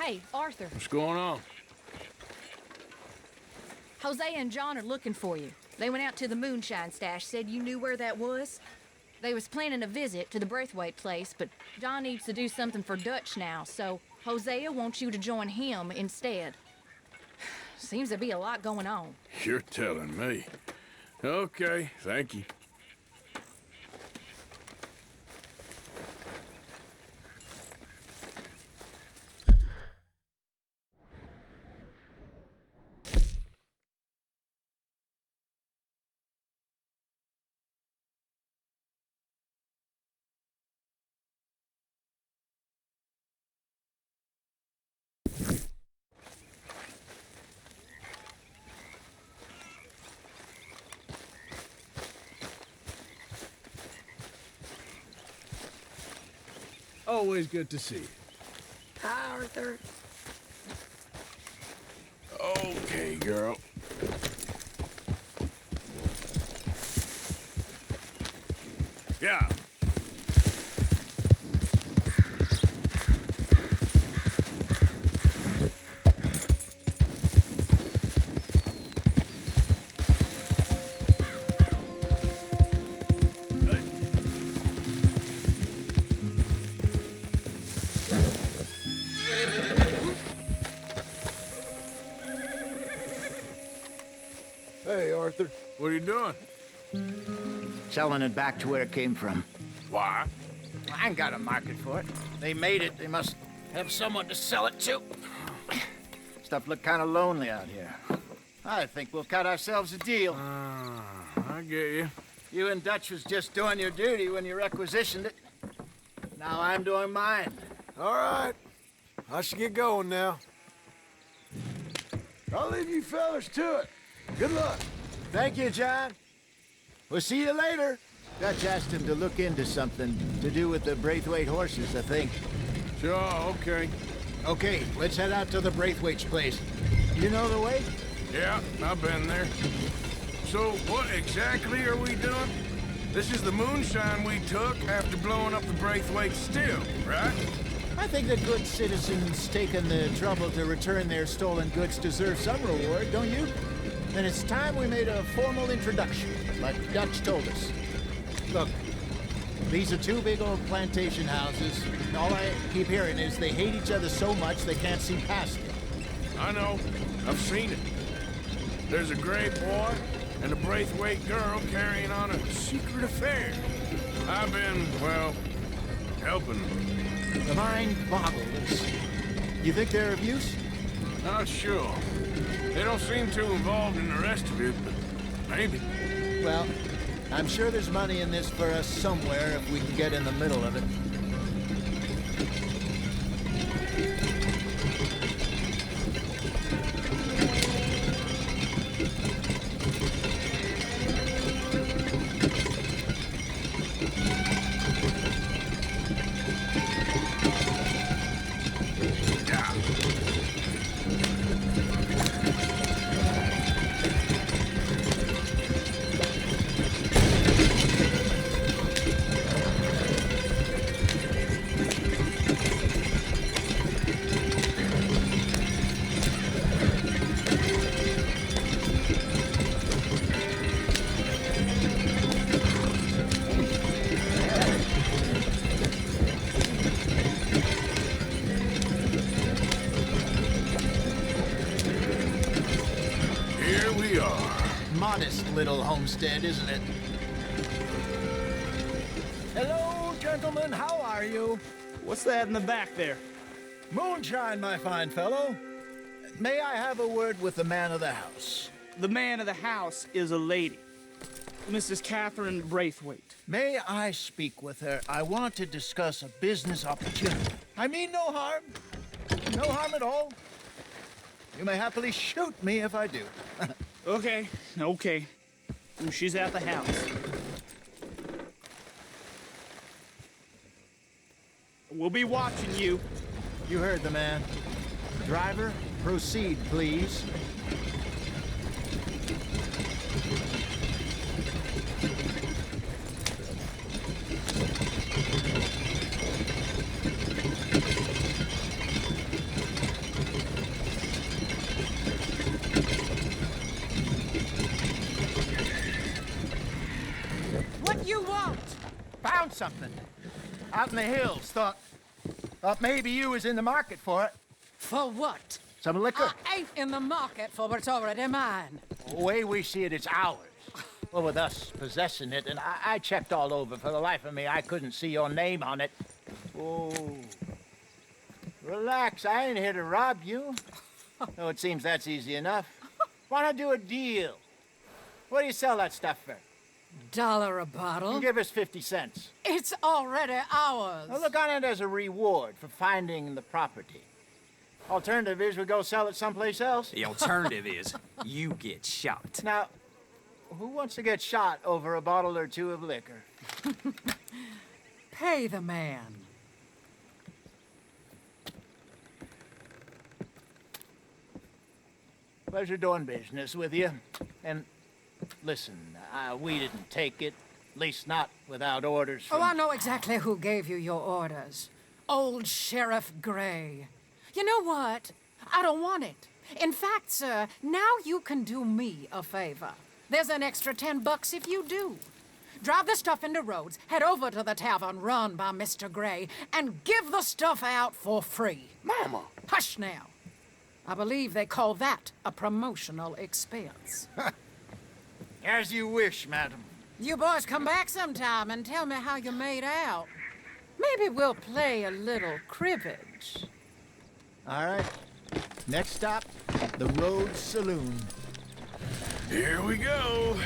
Hey, Arthur. What's going on? Hosea and John are looking for you. They went out to the moonshine stash, said you knew where that was. They was planning a visit to the Braithwaite place, but John needs to do something for Dutch now, so Hosea wants you to join him instead. Seems to be a lot going on. You're telling me. Okay, thank you. Always good to see you. Hi, Arthur. Okay, girl. Yeah. Hey, Arthur. What are you doing? Selling it back to where it came from. Why? I ain't got a market for it. They made it. They must have someone to sell it to. Stuff look kind of lonely out here. I think we'll cut ourselves a deal. I get you. You and Dutch was just doing your duty when you requisitioned it. Now I'm doing mine. All right. I should get going now. I'll leave you fellas to it. Good luck. Thank you, John. We'll see you later. Dutch asked him to look into something to do with the Braithwaite horses, I think. Sure, okay. Okay, let's head out to the Braithwaite's place. You know the way? Yeah, I've been there. So, what exactly are we doing? This is the moonshine we took after blowing up the Braithwaite still, right? I think the good citizens taking the trouble to return their stolen goods deserve some reward, don't you? Then it's time we made a formal introduction, like Dutch told us. Look, these are two big old plantation houses. All I keep hearing is they hate each other so much they can't see past it. I know. I've seen it. There's a gray boy and a Braithwaite girl carrying on a secret affair. I've been, well, helping them. The mind boggles. You think they're of use? Not sure. They don't seem too involved in the rest of it, but maybe. Well, I'm sure there's money in this for us somewhere if we can get in the middle of it. Here we are. Modest little homestead, isn't it? Hello, gentlemen. How are you? What's that in the back there? Moonshine, my fine fellow. May I have a word with the man of the house? The man of the house is a lady, Mrs. Catherine Braithwaite. May I speak with her? I want to discuss a business opportunity. I mean no harm. No harm at all. You may happily shoot me if I do. Okay. She's at the house. We'll be watching you. You heard the man. Driver, proceed, please. found something. Out in the hills. Thought maybe you was in the market for it. For what? Some liquor? I ain't in the market for what's already mine. The way we see it, it's ours. Well, with us possessing it, and I checked all over. For the life of me, I couldn't see your name on it. Oh. Relax, I ain't here to rob you. No, it seems that's easy enough. Why not do a deal? What do you sell that stuff for? $1 a bottle? Give us 50 cents. It's already ours. Now look on it as a reward for finding the property. Alternative is we go sell it someplace else. The alternative is you get shot. Now, who wants to get shot over a bottle or two of liquor? Pay the man. Pleasure doing business with you. And listen, we didn't take it. At least not without orders from... Oh, I know exactly who gave you your orders. Old Sheriff Gray. You know what? I don't want it. In fact, sir, now you can do me a favor. There's an extra $10 if you do. Drive the stuff into Rhodes, head over to the tavern run by Mr. Gray, and give the stuff out for free. Mama! Hush now. I believe they call that a promotional expense. As you wish, madam. You boys come back sometime and tell me how you made out. Maybe we'll play a little cribbage. All right. Next stop, the Rhodes Saloon. Here we go.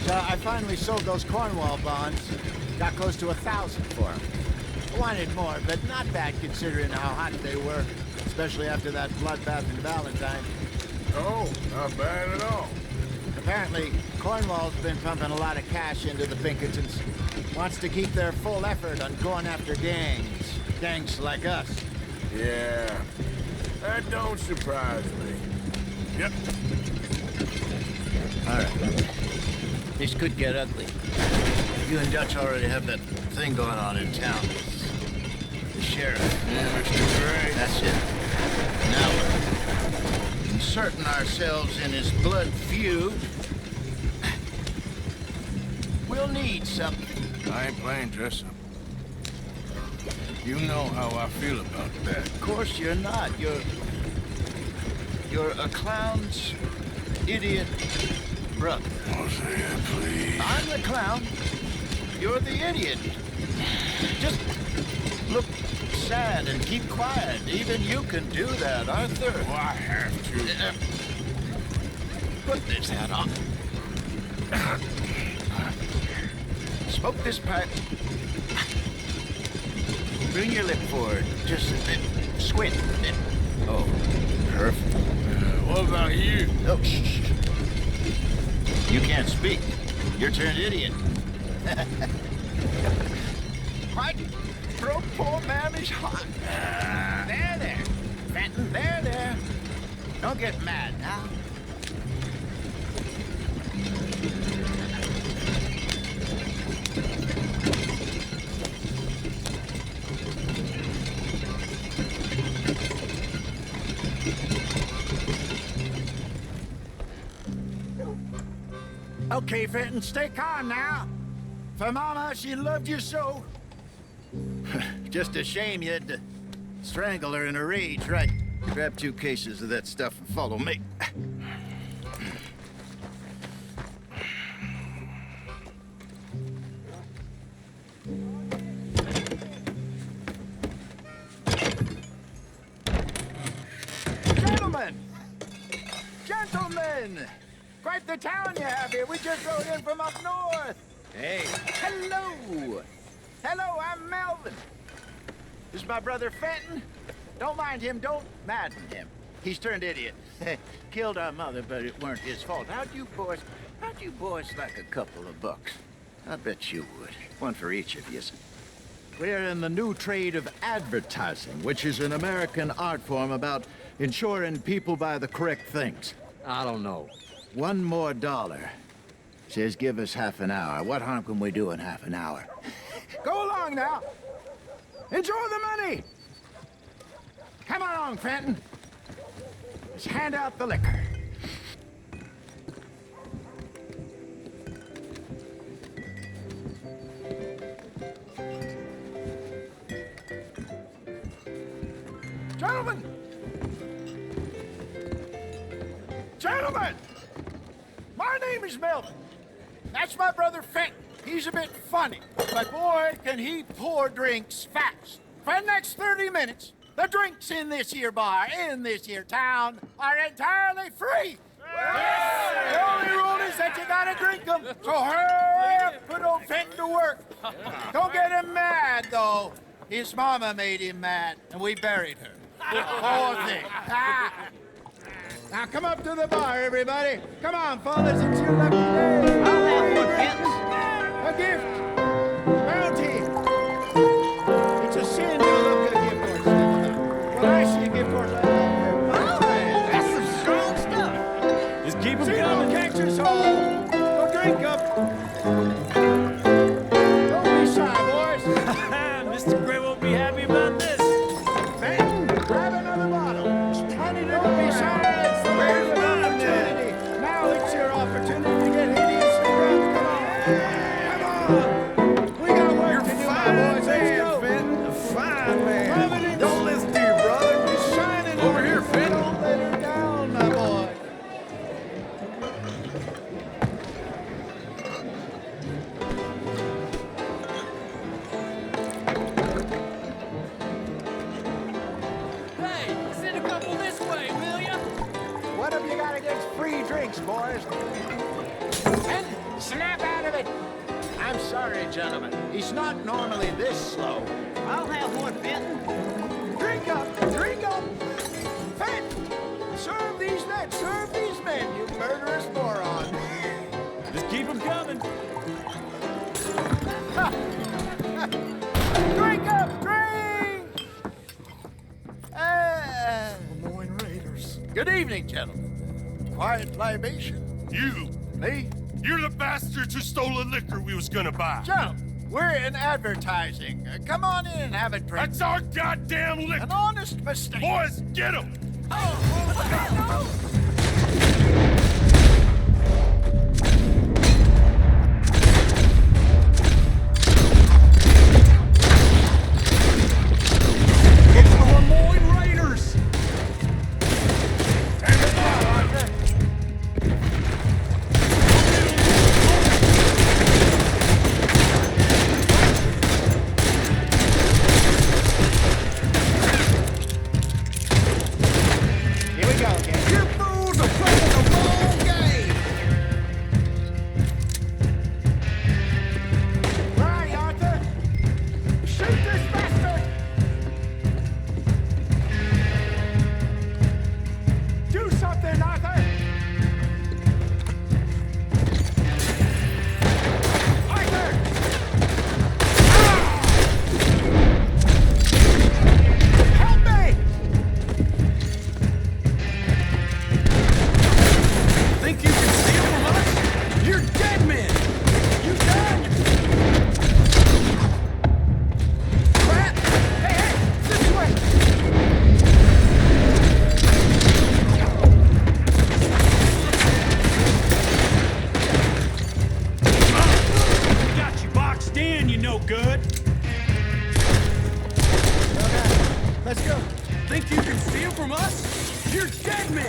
So I finally sold those Cornwall bonds. Got close to 1,000 for them. I wanted more, but not bad considering how hot they were, especially after that bloodbath in Valentine. Oh, not bad at all. Apparently, Cornwall's been pumping a lot of cash into the Pinkertons. Wants to keep their full effort on going after gangs. Gangs like us. Yeah, that don't surprise me. Yep. All right. This could get ugly. You and Dutch already have that thing going on in town. The sheriff. Yeah, Mr. Gray. That's it. Now we're inserting ourselves in his blood feud. We'll need something. I ain't playing dress up. You know how I feel about that. Of course you're not. You're a clown's idiot brother. Hosea, please. I'm the clown. You're the idiot. Just look sad and keep quiet. Even you can do that, Arthur. Oh, I have to. Put this hat on. Smoke this pipe. Bring your lip forward. Just a bit. Squint. Oh, perfect. What about you? Oh, shh. You can't speak. You're turned idiot. What? Throat, poor man is hot. There. Fenton, there. Don't get mad now. Okay, Fenton, stay calm now. For Mama, she loved you so. Just a shame you had to strangle her in a rage, right? Grab 2 cases of that stuff and follow me. Gentlemen! Quite the town you have here. We just rode in from up north. Hey. Hello, I'm Melvin. This is my brother Fenton. Don't mind him, don't madden him. He's turned idiot. Killed our mother, but it weren't his fault. How'd you boys like a couple of bucks? I bet you would. One for each of you. We're in the new trade of advertising, which is an American art form about ensuring people buy the correct things. I don't know. $1 more. Says give us half an hour. What harm can we do in half an hour? Go along now. Enjoy the money. Come along, Fenton. Let's hand out the liquor. Gentlemen, my name is Melvin. That's my brother Fenton. He's a bit funny, but boy, can he pour drinks fast. For the next 30 minutes, the drinks in this here bar, in this here town, are entirely free. The only rule is that you gotta drink them. So hurry up, put old Fenton to work. Don't get him mad, though. His mama made him mad, and we buried her. Poor thing. Now come up to the bar, everybody. Come on, fellas, it's your lucky day. I'll have one, Fenton. A gift. Bounty. It's a sin to look at a gift horse. When I see a gift horse, I love her. That's some strong stuff. Just keep 'em See, coming. don't catch us all. Go drink up. Don't be shy, boys. Mr. Gray won't be happy about this. Fenton, grab another bottle. There's plenty to don't be shy. It's the way of opportunity. Now it's your opportunity to get hideously drunk. Come on. We got work to do, my boys. Let's go. Fenton. Fine man. Providence. Don't listen to your brother. He's shining Over here, Fenton. Don't let her down, my boy. Hey, send a couple this way, will ya? What have you got against free drinks, boys? And snap out of it. I'm sorry, gentlemen. He's not normally this slow. I'll have one, Fenton. Drink up, drink up. Fenton, serve these men, you murderous moron. Just keep 'em coming. Drink up, drink! Lemoyne Raiders. Good evening, gentlemen. Quiet libation. You! Me? You're the bastards who stole the liquor we was gonna buy. Gentlemen, we're in advertising. Come on in and have a drink. That's our goddamn liquor! An honest mistake. Boys, get him! It's the Lemoyne Raiders! Here we go again. You fools are playing the wrong game! Where are you, Arthur? Shoot this bastard! Do something, Arthur! Arthur! Help me! Think you can steal from us? You're dead men! You done? Crap! Hey, hey! This way! Got you boxed in, you no good. Let's go. Think you can steal from us? You're dead men!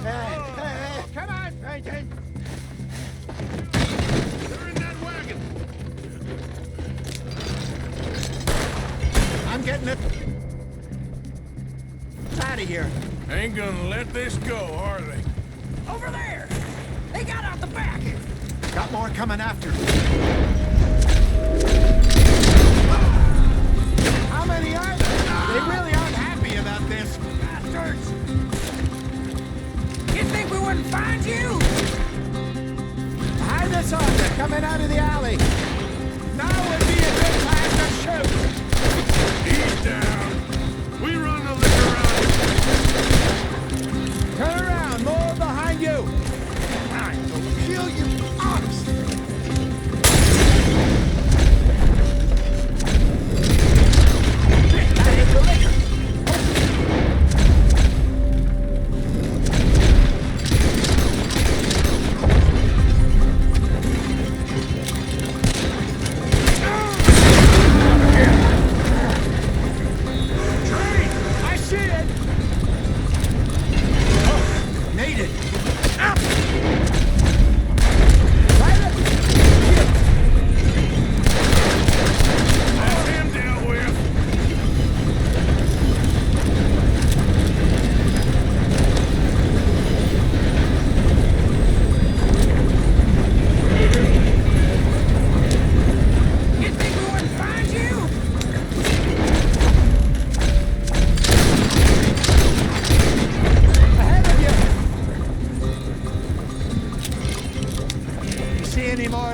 Hey, come on, Peyton. They're in that wagon! I'm getting it. Out of here. Ain't gonna let this go, are they? Over there! They got out the back! Got more coming after. How many are there? They really aren't happy about this. Bastards! You think we wouldn't find you? Hide this on. They're coming out of the alley. Now would be a good time to shoot. He's down. We run the liquor around. Turn around. More behind you. Kill you, ox.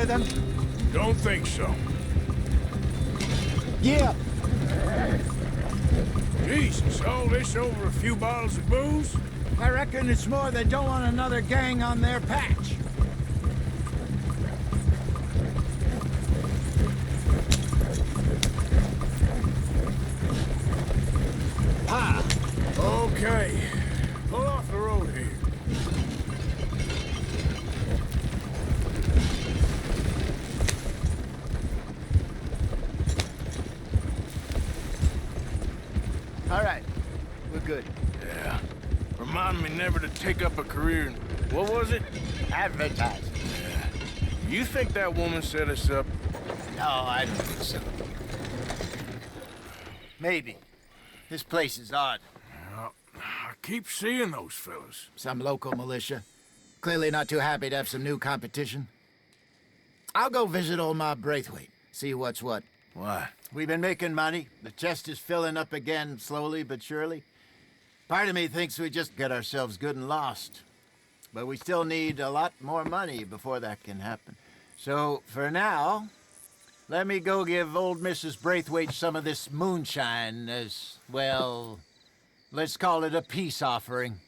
with them? Don't think so. Yeah. Jesus, all this over a few bottles of booze? I reckon it's more they don't want another gang on their patch. Okay. Pull off the road here. All right. We're good. Yeah. Remind me never to take up a career in... What was it? Advertising. Yeah. You think that woman set us up? No, I don't think so. Maybe. This place is odd. Well, I keep seeing those fellas. Some local militia. Clearly not too happy to have some new competition. I'll go visit old Mob Braithwaite, see what's what. Why? We've been making money. The chest is filling up again, slowly but surely. Part of me thinks we just get ourselves good and lost. But we still need a lot more money before that can happen. So, for now, let me go give old Mrs. Braithwaite some of this moonshine as, well, let's call it a peace offering.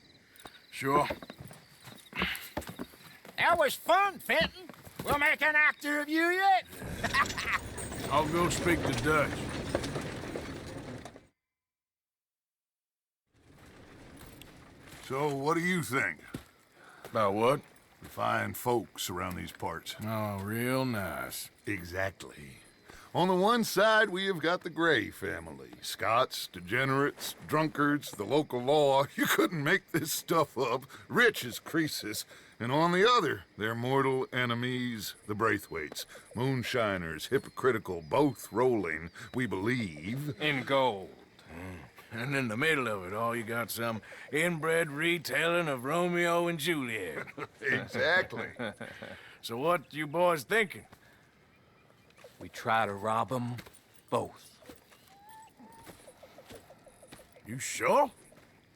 Sure. That was fun, Fenton. We'll make an actor of you yet. I'll go speak to Dutch. So, what do you think? About what? The fine folks around these parts. Oh, real nice. Exactly. On the one side, we have got the Gray family. Scots, degenerates, drunkards, the local law. You couldn't make this stuff up. Rich as Croesus. And on the other, their mortal enemies, the Braithwaites. Moonshiners, hypocritical, both rolling, we believe. In gold. And in the middle of it all, you got some inbred retelling of Romeo and Juliet. Exactly. So what you boys thinking? We try to rob them both. You sure?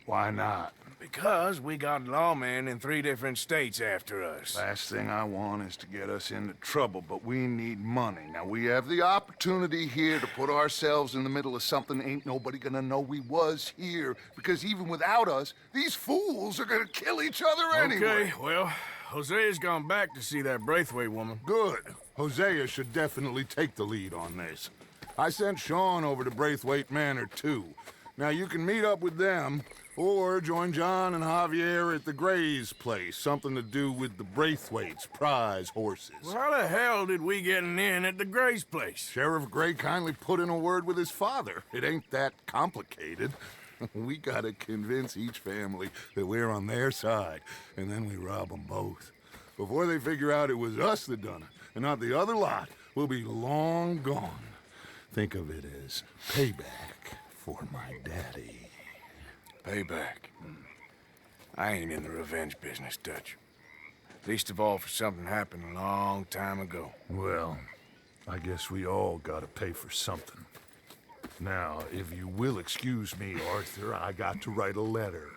Why not? Because we got lawmen in 3 different states after us. Last thing I want is to get us into trouble, but we need money. Now, we have the opportunity here to put ourselves in the middle of something ain't nobody gonna know we was here, because even without us, these fools are gonna kill each other anyway. Okay, well, Hosea's gone back to see that Braithwaite woman. Good. Hosea should definitely take the lead on this. I sent Sean over to Braithwaite Manor, too. Now, you can meet up with them, or join John and Javier at the Gray's place. Something to do with the Braithwaite's prize horses. Well, how the hell did we get in at the Gray's place? Sheriff Gray kindly put in a word with his father. It ain't that complicated. We gotta convince each family that we're on their side, and then we rob them both. Before they figure out it was us that done it, and not the other lot, we'll be long gone. Think of it as payback for my daddy. Payback. I ain't in the revenge business, Dutch. Least of all for something happened a long time ago. Well, I guess we all gotta pay for something. Now, if you will excuse me, Arthur, I got to write a letter.